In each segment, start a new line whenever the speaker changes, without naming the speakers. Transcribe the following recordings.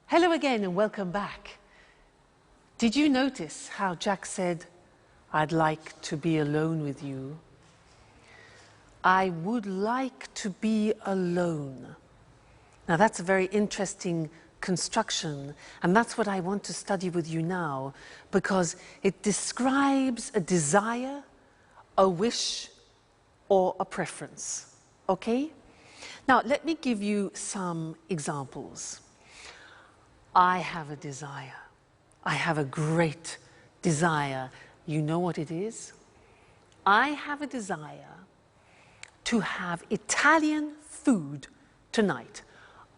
Hello again and welcome back. Did you notice how Jack said, "I'd like to be alone with you"? I would like to be alone. Now that's a very interesting construction, and that's what I want to study with you now, because it describes a desire, a wish, or a preference. Okay? Now let me give you some examples. I have a desire. I have a great desire. You know what it is? I have a desire to have Italian food tonight.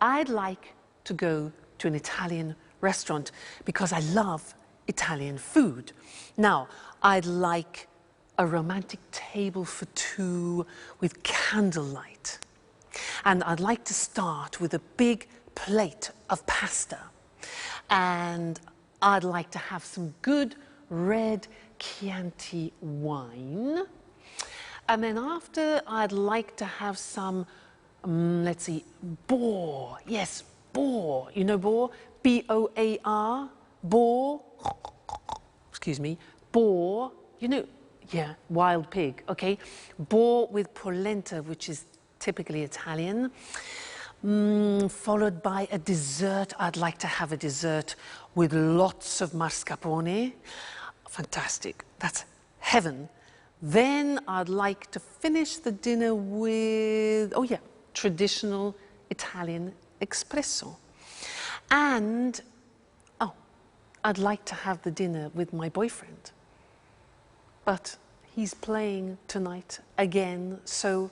I'd like to go to an Italian restaurant because I love Italian food. Now, I'd like a romantic table for two with candlelight. And I'd like to start with a big plate of pasta. And I'd like to have some good red Chianti wine. And then after, I'd like to have some, let's see, boar. Yes, boar. You know boar? B-O-A-R, boar. Excuse me, boar. You know, yeah, wild pig, okay? Boar with polenta, which is typically Italian. Followed by a dessert. I'd like to have a dessert with lots of mascarpone. Fantastic. That's heaven. Then I'd like to finish the dinner with, oh yeah, traditional Italian espresso. And, oh, I'd like to have the dinner with my boyfriend. But he's playing tonight again, so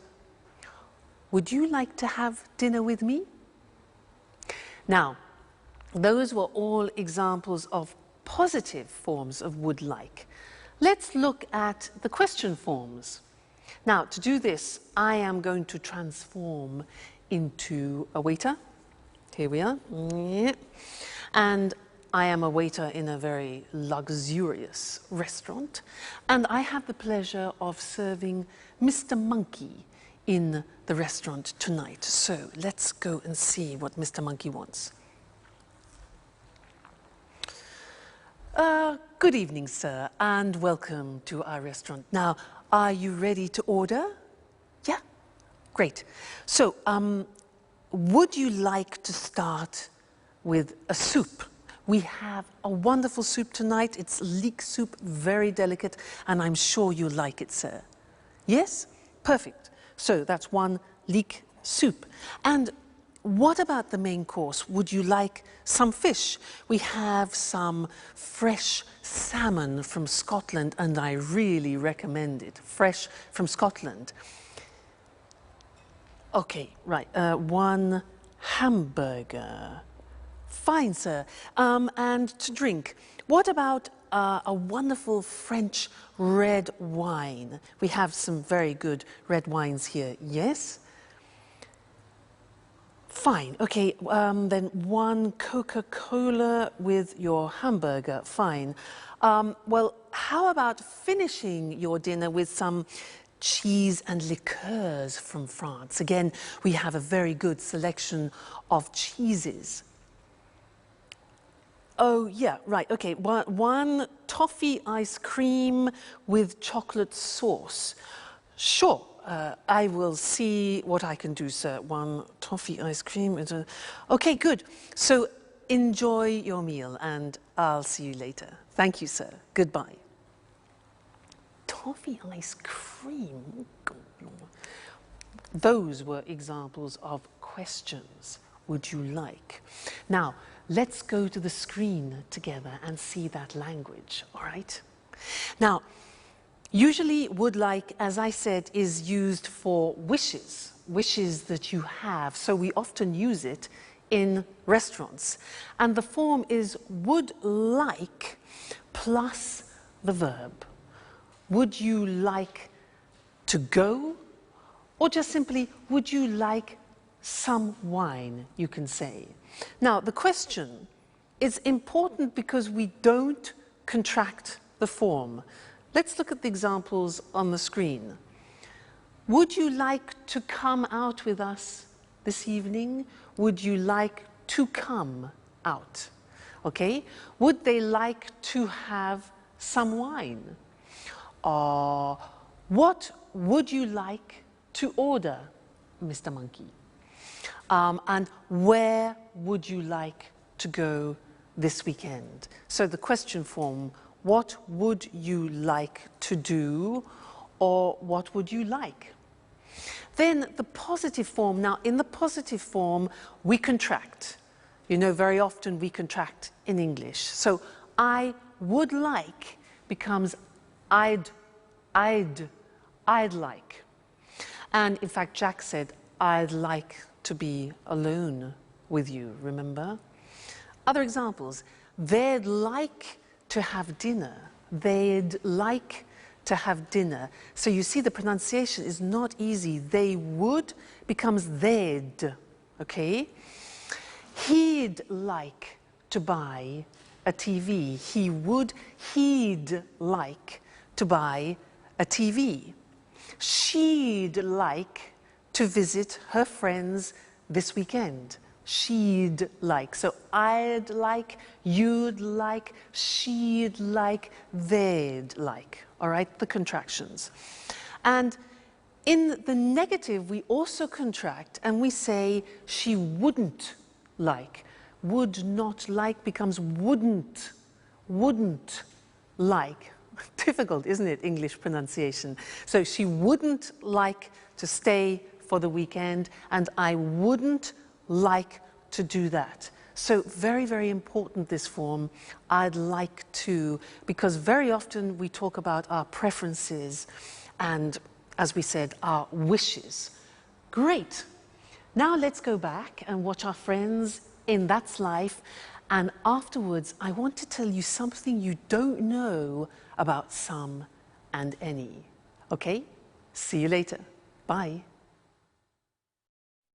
would you like to have dinner with me? Now, those were all examples of positive forms of would like. Let's look at the question forms. Now, to do this, I am going to transform into a waiter. Here we are. And I am a waiter in a very luxurious restaurant. And I have the pleasure of serving Mr. Monkey in the restaurant tonight. So let's go and see what Mr. Monkey wants. Good evening, sir, and welcome to our restaurant. Now, are you ready to order? Yeah? Great. So, would you like to start with a soup? We have a wonderful soup tonight. It's leek soup, very delicate, and I'm sure you'll like it, sir. Yes? Perfect. So that's one leek soup. And what about the main course? Would you like some fish? We have some fresh salmon from Scotland, and I really recommend it. Fresh from Scotland. Okay, right. One hamburger. Fine, sir. And to drink, what about a wonderful French red wine? We have some very good red wines here. Yes? Fine. Okay, then one Coca-Cola with your hamburger. Fine. Well, how about finishing your dinner with some cheese and liqueurs from France? Again, we have a very good selection of cheeses. Oh, yeah, right, okay. One toffee ice cream with chocolate sauce. Sure, I will see what I can do, sir. One toffee ice cream. Okay, good. So enjoy your meal, and I'll see you later. Thank you, sir. Goodbye. Toffee ice cream? Those were examples of questions. Would you like? Now, let's go to the screen together and see that language, all right? Now, usually would like, as I said, is used for wishes, wishes that you have. So we often use it in restaurants. And the form is would like plus the verb. Would you like to go? Or just simply, would you like some wine, you can say. Now, the question is important because we don't contract the form. Let's look at the examples on the screen. Would you like to come out with us this evening? Would you like to come out? Okay? Would they like to have some wine? What would you like to order, Mr. Monkey? And where would you like to go this weekend? So the question form, what would you like to do, or what would you like? Then the positive form. Now, in the positive form, we contract. You know, very often we contract in English. So I would like becomes I'd like. And in fact, Jack said, I'd like to be alone with you, remember? Other examples, they'd like to have dinner. They'd like to have dinner. So you see the pronunciation is not easy. They would becomes they'd, okay? He'd like to buy a TV. He'd like to buy a TV. She'd like to visit her friends this weekend. She'd like. So I'd like, you'd like, she'd like, they'd like. All right, the contractions. And in the negative, we also contract and we say she wouldn't like. Would not like becomes wouldn't like. Difficult, isn't it, English pronunciation? So she wouldn't like to stay for the weekend, and I wouldn't like to do that. So very, very important, this form, I'd like to, because very often we talk about our preferences and, as we said, our wishes. Great. Now let's go back and watch our friends in That's Life, and afterwards I want to tell you something you don't know about some and any. Okay? See you later. Bye.